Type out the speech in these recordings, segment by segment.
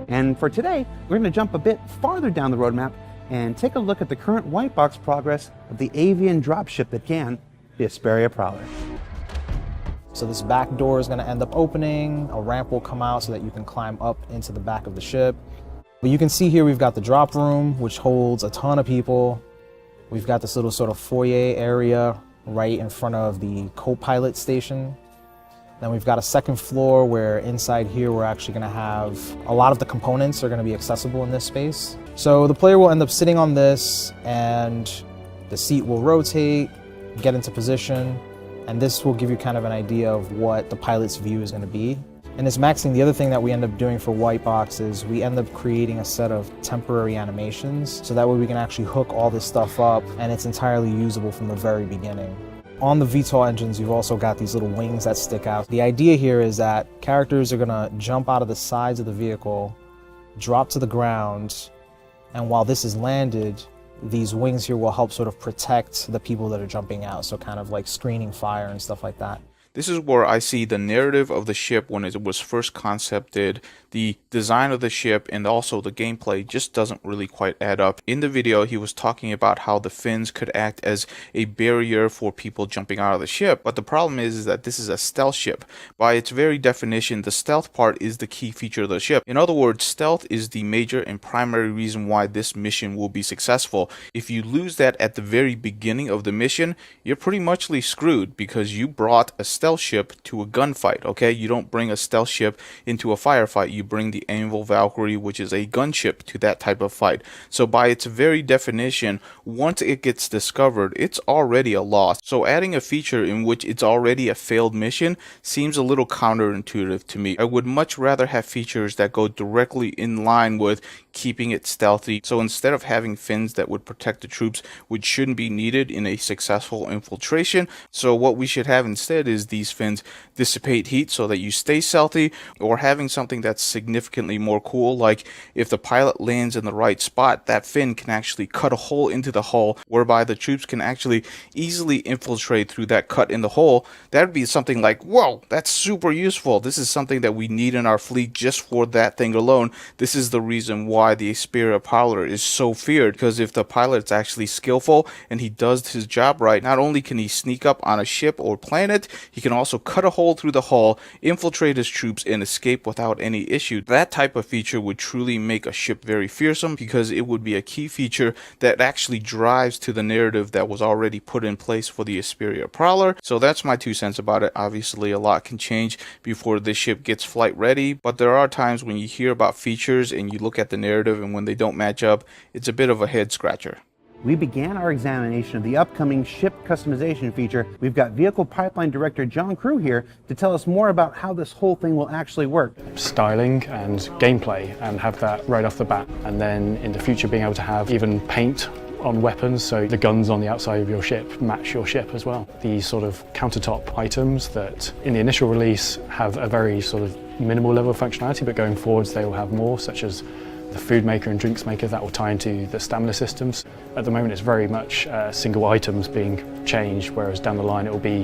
And for today, we're going to jump a bit farther down the roadmap and take a look at the current white box progress of the avian dropship that can, the Asperia Prowler. So this back door is going to end up opening, a ramp will come out so that you can climb up into the back of the ship. But you can see here we've got the drop room, which holds a ton of people. We've got this little sort of foyer area right in front of the co-pilot station. Then we've got a second floor where inside here we're actually going to have a lot of the components are going to be accessible in this space. So the player will end up sitting on this and the seat will rotate, get into position, and this will give you kind of an idea of what the pilot's view is going to be. In this maxing, the other thing that we end up doing for white box is we end up creating a set of temporary animations so that way we can actually hook all this stuff up and it's entirely usable from the very beginning. On the VTOL engines, you've also got these little wings that stick out. The idea here is that characters are going to jump out of the sides of the vehicle, drop to the ground, and while this is landed, these wings here will help sort of protect the people that are jumping out, so kind of like screening fire and stuff like that. This is where I see the narrative of the ship when it was first concepted. The design of the ship and also the gameplay just doesn't really quite add up. In the video, he was talking about how the fins could act as a barrier for people jumping out of the ship. But the problem is that this is a stealth ship. By its very definition, the stealth part is the key feature of the ship. In other words, stealth is the major and primary reason why this mission will be successful. If you lose that at the very beginning of the mission, you're pretty much screwed because you brought a stealth ship to a gunfight, okay? You don't bring a stealth ship into a firefight. You bring the Anvil Valkyrie, which is a gunship, to that type of fight. So by its very definition, once it gets discovered, it's already a loss. So adding a feature in which it's already a failed mission seems a little counterintuitive to me. I would much rather have features that go directly in line with keeping it stealthy. So instead of having fins that would protect the troops, which shouldn't be needed in a successful infiltration, so what we should have instead is these fins dissipate heat so that you stay stealthy, or having something that's significantly more cool, like if the pilot lands in the right spot, that fin can actually cut a hole into the hull whereby the troops can actually easily infiltrate through that cut in the hull. That would be something like, whoa, that's super useful. This is something that we need in our fleet just for that thing alone. This is the reason why the Asperia Prowler is so feared, because if the pilot's actually skillful and he does his job right, not only can he sneak up on a ship or planet, he can also cut a hole through the hull, infiltrate his troops, and escape without any issue. That type of feature would truly make a ship very fearsome, because it would be a key feature that actually drives to the narrative that was already put in place for the Asperia Prowler. So that's my 2 cents about it. Obviously a lot can change before this ship gets flight ready, but there are times when you hear about features and you look at the narrative, and when they don't match up, it's a bit of a head scratcher. We began our examination of the upcoming ship customization feature. We've got Vehicle Pipeline Director John Crew here to tell us more about how this whole thing will actually work. Styling and gameplay, and have that right off the bat. And then in the future being able to have even paint on weapons, so the guns on the outside of your ship match your ship as well. These sort of countertop items that in the initial release have a very sort of minimal level of functionality, but going forwards they will have more, such as the food maker and drinks maker that will tie into the stamina systems. At the moment it's very much single items being changed, whereas down the line it will be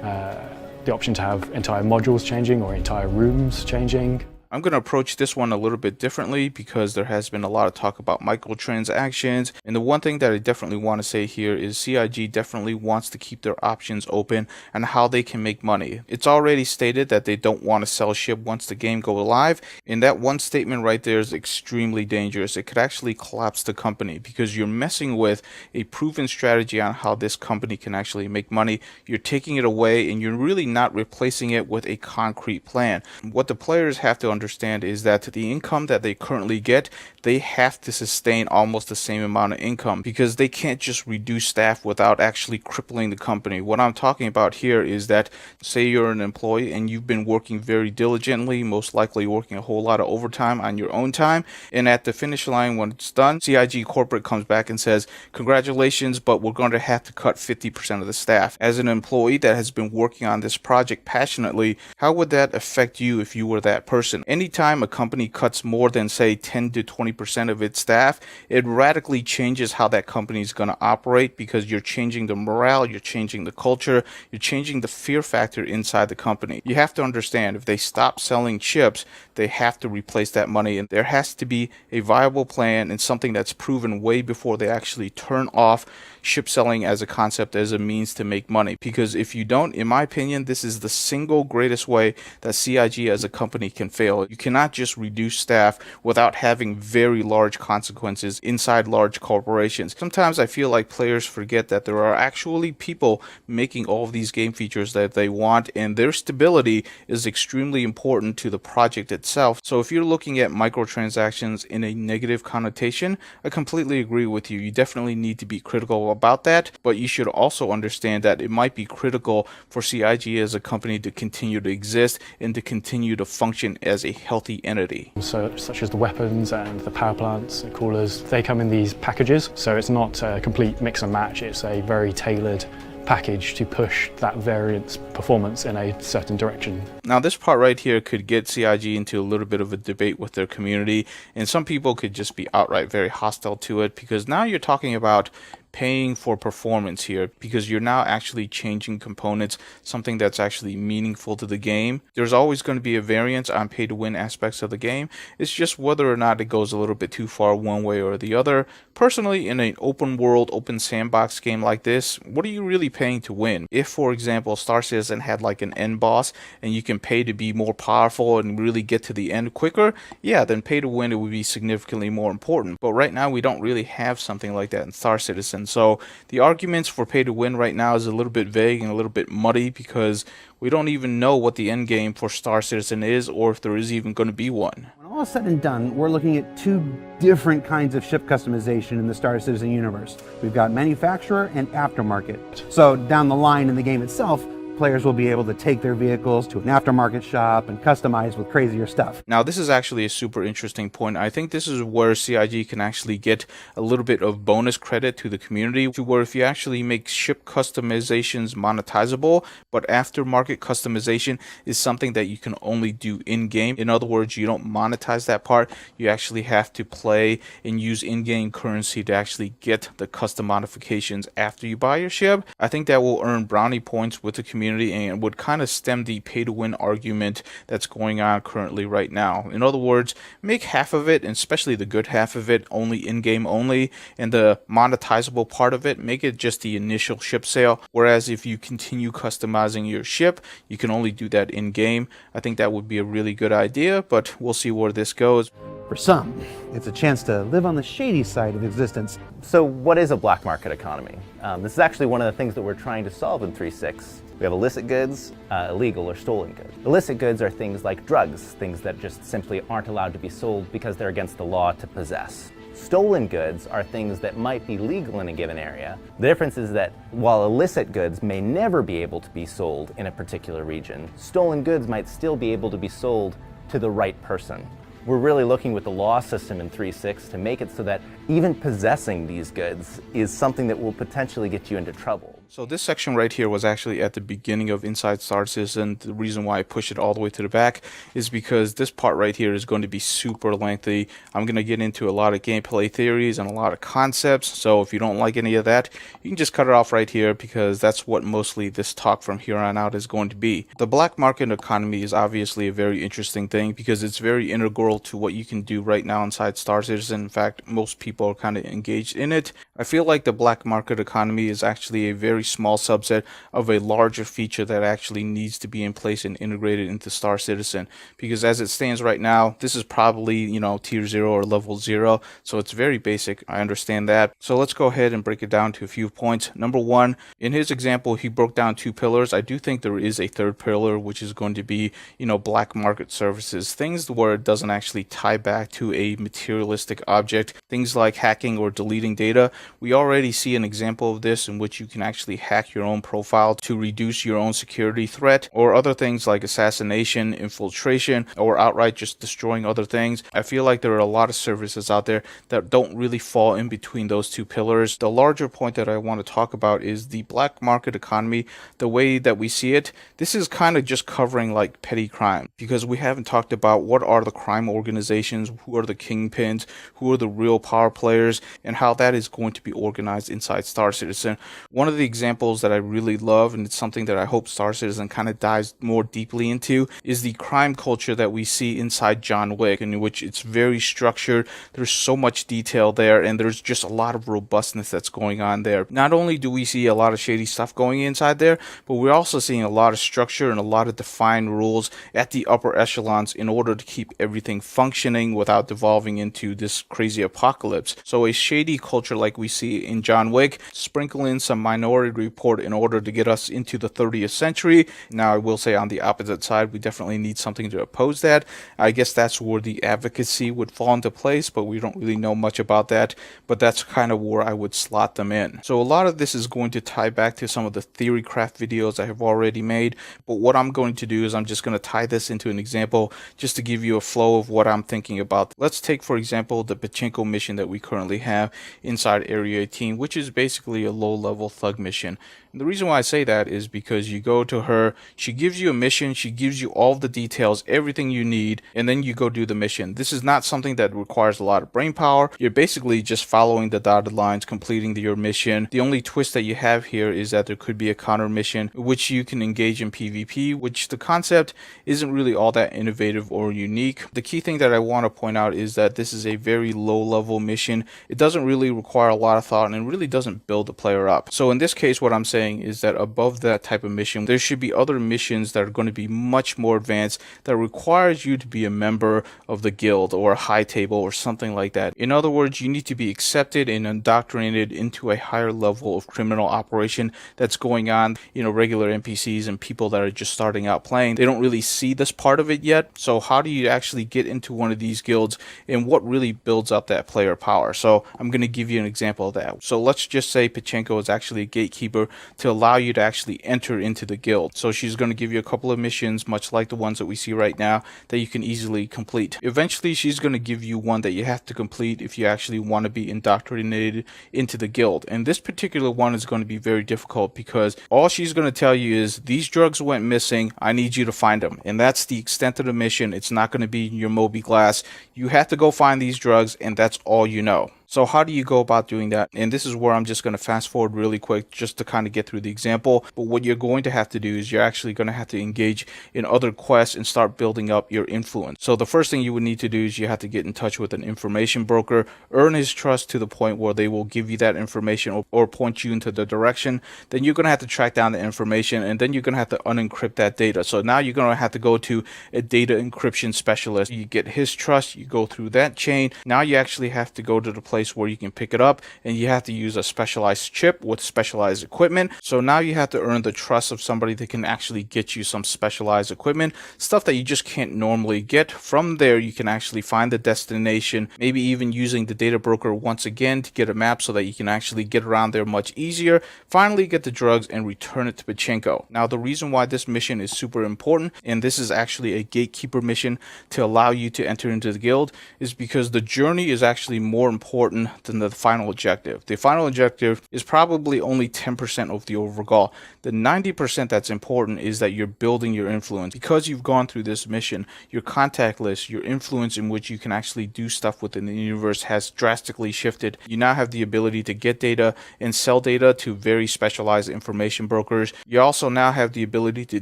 the option to have entire modules changing or entire rooms changing. I'm going to approach this one a little bit differently because there has been a lot of talk about microtransactions, and the one thing that I definitely want to say here is CIG definitely wants to keep their options open and how they can make money. It's already stated that they don't want to sell ship once the game goes live, and that one statement right there is extremely dangerous. It could actually collapse the company because you're messing with a proven strategy on how this company can actually make money. You're taking it away and you're really not replacing it with a concrete plan. What the players have to understand is that the income that they currently get, they have to sustain almost the same amount of income because they can't just reduce staff without actually crippling the company. What I'm talking about here is that, say you're an employee and you've been working very diligently, most likely working a whole lot of overtime on your own time, and at the finish line when it's done, CIG corporate comes back and says, congratulations, but we're going to have to cut 50% of the staff. As an employee that has been working on this project passionately, how would that affect you if you were that person? Anytime a company cuts more than say 10 to 20% of its staff, it radically changes how that company is going to operate, because you're changing the morale, you're changing the culture, you're changing the fear factor inside the company. You have to understand, if they stop selling chips, they have to replace that money, and there has to be a viable plan and something that's proven way before they actually turn off chip selling as a concept, as a means to make money. Because if you don't, in my opinion, this is the single greatest way that CIG as a company can fail. You cannot just reduce staff without having very large consequences inside large corporations. Sometimes I feel like players forget that there are actually people making all of these game features that they want, and their stability is extremely important to the project itself. So if you're looking at microtransactions in a negative connotation, I completely agree with you. You definitely need to be critical about that, but you should also understand that it might be critical for CIG as a company to continue to exist and to continue to function as a healthy entity. So, such as the weapons and the power plants and coolers, they come in these packages, so it's not a complete mix and match, it's a very tailored package to push that variance performance in a certain direction. Now this part right here could get CIG into a little bit of a debate with their community, and some people could just be outright very hostile to it, because now you're talking about paying for performance here, because you're now actually changing components, something that's actually meaningful to the game. There's always going to be a variance on pay to win aspects of the game. It's just whether or not it goes a little bit too far one way or the other. Personally, in an open world, open sandbox game like this, what are you really paying to win? If, for example, Star Citizen had like an end boss and you can pay to be more powerful and really get to the end quicker, yeah, then pay to win, it would be significantly more important. But right now we don't really have something like that in Star Citizen. So the arguments for pay to win right now is a little bit vague and a little bit muddy, because we don't even know what the end game for Star Citizen is, or if there is even going to be one. When all is said and done, we're looking at two different kinds of ship customization in the Star Citizen universe. We've got manufacturer and aftermarket. So down the line in the game itself, players will be able to take their vehicles to an aftermarket shop and customize with crazier stuff. Now this is actually a super interesting point. I think this is where CIG can actually get a little bit of bonus credit to the community, to where if you actually make ship customizations monetizable, but aftermarket customization is something that you can only do in-game. In other words, you don't monetize that part. You actually have to play and use in-game currency to actually get the custom modifications after you buy your ship. I think that will earn brownie points with the community, and would kind of stem the pay to win argument that's going on currently right now. In other words, make half of it, and especially the good half of it, only in-game only, and the monetizable part of it, make it just the initial ship sale. Whereas if you continue customizing your ship, you can only do that in-game. I think that would be a really good idea, but we'll see where this goes. For some, it's a chance to live on the shady side of existence. So what is a black market economy? This is actually one of the things that we're trying to solve in 3.6. We have illicit goods, illegal or stolen goods. Illicit goods are things like drugs, things that just simply aren't allowed to be sold because they're against the law to possess. Stolen goods are things that might be legal in a given area. The difference is that while illicit goods may never be able to be sold in a particular region, stolen goods might still be able to be sold to the right person. We're really looking with the law system in 3.6 to make it so that even possessing these goods is something that will potentially get you into trouble. So this section right here was actually at the beginning of Inside Star Citizen. The reason why I pushed it all the way to the back is because this part right here is going to be super lengthy. I'm going to get into a lot of gameplay theories and a lot of concepts. So if you don't like any of that, you can just cut it off right here, because that's what mostly this talk from here on out is going to be. The black market economy is obviously a very interesting thing, because it's very integral to what you can do right now inside Star Citizen. In fact, most people are kind of engaged in it. I feel like the black market economy is actually a very small subset of a larger feature that actually needs to be in place and integrated into Star Citizen, because as it stands right now, this is probably, you know, tier 0 or level 0, so it's very basic. I understand that. So let's go ahead and break it down to a few points. Number one, in his example, he broke down 2 pillars. I do think there is a third pillar, which is going to be, you know, black market services, things where it doesn't actually tie back to a materialistic object, things like hacking or deleting data, We already see an example of this in which you can actually hack your own profile to reduce your own security threat, or other things like assassination, infiltration, or outright just destroying other things. I feel like there are a lot of services out there that don't really fall in between those two pillars. The larger point that I want to talk about is the black market economy. The way that we see it, this is kind of just covering like petty crime, because we haven't talked about what are the crime organizations, who are the kingpins, who are the real power players, and how that is going to be organized inside Star Citizen. One of the examples that I really love, and it's something that I hope Star Citizen kind of dives more deeply into, is the crime culture that we see inside John Wick, in which it's very structured. There's so much detail there, and there's just a lot of robustness that's going on there. Not only do we see a lot of shady stuff going inside there, but we're also seeing a lot of structure and a lot of defined rules at the upper echelons in order to keep everything functioning without devolving into this crazy apocalypse. So a shady culture like we see in John Wick, sprinkle in some Minority Report in order to get us into the 30th century. Now I will say on the opposite side, we definitely need something to oppose that. I guess that's where the advocacy would fall into place, but we don't really know much about that. But that's kind of where I would slot them in. So a lot of this is going to tie back to some of the theory craft videos I have already made. But what I'm going to do is I'm just going to tie this into an example just to give you a flow of what I'm thinking about. Let's take, for example, the Pachinko mission that we currently have inside Area 18, which is basically a low-level thug mission. And the reason why I say that is because you go to her, she gives you a mission, she gives you all the details, everything you need, and then you go do the mission. This is not something that requires a lot of brain power. You're basically just following the dotted lines, completing your mission. The only twist that you have here is that there could be a counter mission which you can engage in PvP, which the concept isn't really all that innovative or unique. The key thing that I want to point out is that this is a very low level mission. It doesn't really require a lot of thought, and it really doesn't build the player up. So in this case, what I'm saying is that above that type of mission, there should be other missions that are going to be much more advanced, that requires you to be a member of the guild or a high table or something like that. In other words, you need to be accepted and indoctrinated into a higher level of criminal operation that's going on. You know, regular NPCs and people that are just starting out playing, they don't really see this part of it yet. So how do you actually get into one of these guilds, and what really builds up that player power? So I'm going to give you an example of that. So let's just say Pachinko is actually a gatekeeper to allow you to actually enter into the guild. So she's going to give you a couple of missions, much like the ones that we see right now, that you can easily complete. Eventually, she's going to give you one that you have to complete if you actually want to be indoctrinated into the guild. And this particular one is going to be very difficult, because all she's going to tell you is, these drugs went missing, I need you to find them. And that's the extent of the mission. It's not going to be your Moby Glass. You have to go find these drugs, and that's all you know. So how do you go about doing that? And this is where I'm just going to fast forward really quick just to kind of get through the example. But what you're going to have to do is you're actually going to have to engage in other quests and start building up your influence. So the first thing you would need to do is you have to get in touch with an information broker, earn his trust to the point where they will give you that information or point you into the direction. Then you're going to have to track down the information, and then you're going to have to unencrypt that data. So now you're going to have to go to a data encryption specialist. You get his trust, you go through that chain. Now you actually have to go to the place where you can pick it up, and you have to use a specialized chip with specialized equipment. So now you have to earn the trust of somebody that can actually get you some specialized equipment, stuff that you just can't normally get. From there, you can actually find the destination, maybe even using the data broker once again to get a map so that you can actually get around there much easier. Finally, get the drugs and return it to Pachinko. Now, the reason why this mission is super important, and this is actually a gatekeeper mission to allow you to enter into the guild, is because the journey is actually more important than the final objective. The final objective is probably only 10% of the overall. The 90% that's important is that you're building your influence. Because you've gone through this mission, your contact list, your influence in which you can actually do stuff within the universe has drastically shifted. You now have the ability to get data and sell data to very specialized information brokers. You also now have the ability to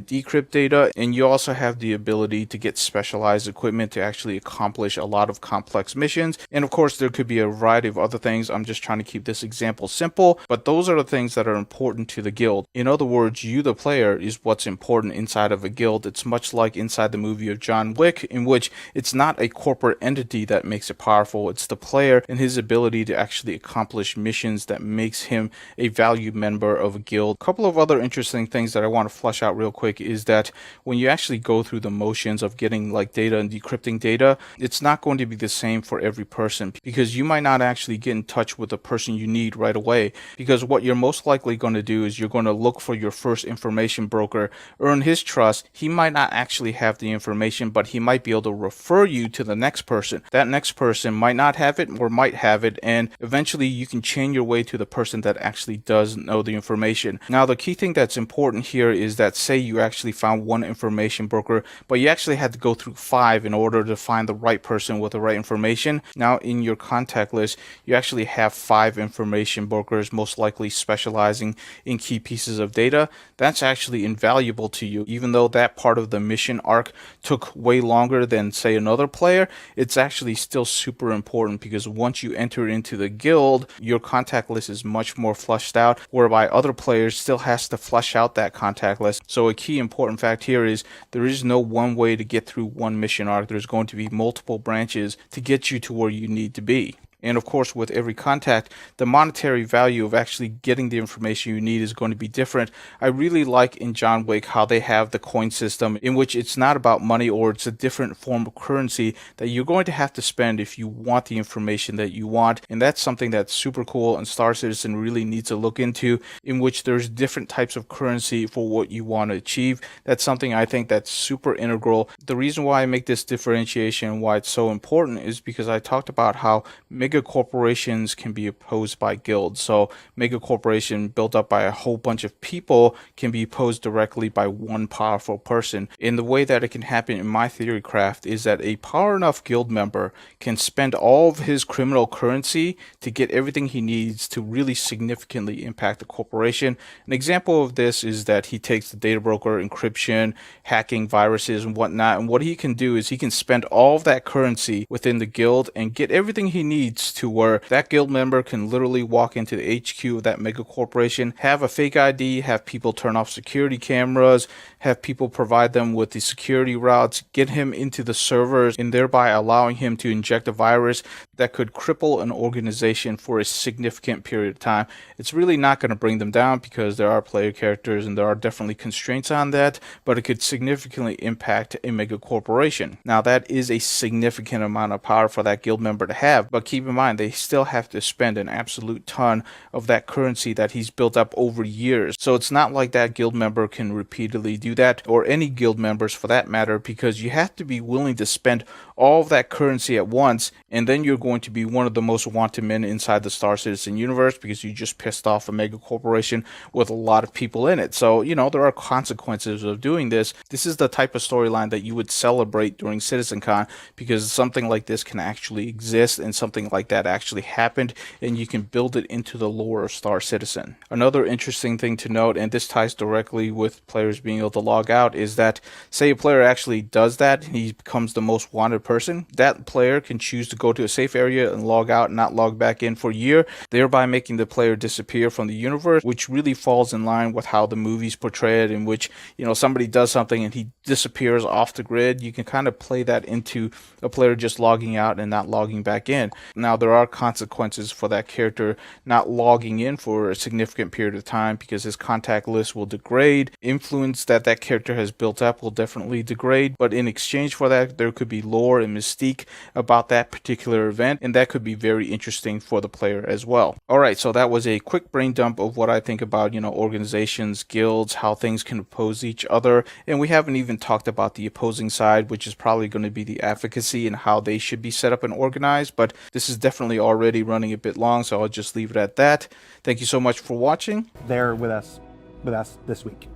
decrypt data, and you also have the ability to get specialized equipment to actually accomplish a lot of complex missions. And of course, there could be a variety of other things. I'm just trying to keep this example simple, but those are the things that are important to the guild. In other words, you, the player, is what's important inside of a guild. It's much like inside the movie of John Wick, in which it's not a corporate entity that makes it powerful. It's the player and his ability to actually accomplish missions that makes him a valued member of a guild. A couple of other interesting things that I want to flesh out real quick is that when you actually go through the motions of getting like data and decrypting data, it's not going to be the same for every person, because you might not actually get in touch with the person you need right away, because what you're most likely going to do is you're going to look for your first information broker, earn his trust. He might not actually have the information, but he might be able to refer you to the next person. That next person might not have it or might have it, and eventually you can chain your way to the person that actually does know the information. Now, the key thing that's important here is that, say you actually found one information broker, but you actually had to go through 5 in order to find the right person with the right information. Now, in your contact list, you actually have 5 information brokers, most likely specializing in key pieces of data. That's actually invaluable to you. Even though that part of the mission arc took way longer than, say, another player, it's actually still super important, because once you enter into the guild, your contact list is much more fleshed out, whereby other players still has to flesh out that contact list. So a key important fact here is there is no one way to get through one mission arc. There's going to be multiple branches to get you to where you need to be. And of course, with every contact, the monetary value of actually getting the information you need is going to be different. I really like in John Wick how they have the coin system, in which it's not about money, or it's a different form of currency that you're going to have to spend if you want the information that you want. And that's something that's super cool, and Star Citizen really needs to look into, in which there's different types of currency for what you want to achieve. That's something I think that's super integral. The reason why I make this differentiation and why it's so important is because I talked about how mega corporations can be opposed by guilds. So mega corporation built up by a whole bunch of people can be opposed directly by one powerful person. And the way that it can happen in my theory craft is that a power enough guild member can spend all of his criminal currency to get everything he needs to really significantly impact the corporation. An example of this is that he takes the data broker, encryption, hacking, viruses, and whatnot, and what he can do is he can spend all of that currency within the guild and get everything he needs to where that guild member can literally walk into the HQ of that mega corporation, have a fake ID, have people turn off security cameras, have people provide them with the security routes, get him into the servers, and thereby allowing him to inject a virus that could cripple an organization for a significant period of time. It's really not going to bring them down, because there are player characters and there are definitely constraints on that, but it could significantly impact a mega corporation. Now, that is a significant amount of power for that guild member to have, but keep in mind, they still have to spend an absolute ton of that currency that he's built up over years. So it's not like that guild member can repeatedly do that, or any guild members for that matter, because you have to be willing to spend all of that currency at once, and then you're going to be one of the most wanted men inside the Star Citizen universe, because you just pissed off a mega corporation with a lot of people in it. So, you know, there are consequences of doing this. This is the type of storyline that you would celebrate during CitizenCon, because something like this can actually exist, and something like that actually happened, and you can build it into the lore of Star Citizen. Another interesting thing to note, and this ties directly with players being able to log out, is that, say a player actually does that and he becomes the most wanted person, that player can choose to go to a safe area and log out and not log back in for a year, thereby making the player disappear from the universe, which really falls in line with how the movies portray it, in which, you know, somebody does something and he disappears off the grid. You can kind of play that into a player just logging out and not logging back in. Now, there are consequences for that character not logging in for a significant period of time, because his contact list will degrade, influence that that character has built up will definitely degrade, but in exchange for that, there could be lore and mystique about that particular event, and that could be very interesting for the player as well. Alright, so that was a quick brain dump of what I think about, you know, organizations, guilds, how things can oppose each other, and we haven't even talked about the opposing side, which is probably going to be the advocacy and how they should be set up and organized, but this is definitely already running a bit long, so I'll just leave it at that. Thank you so much for watching. They're with us this week.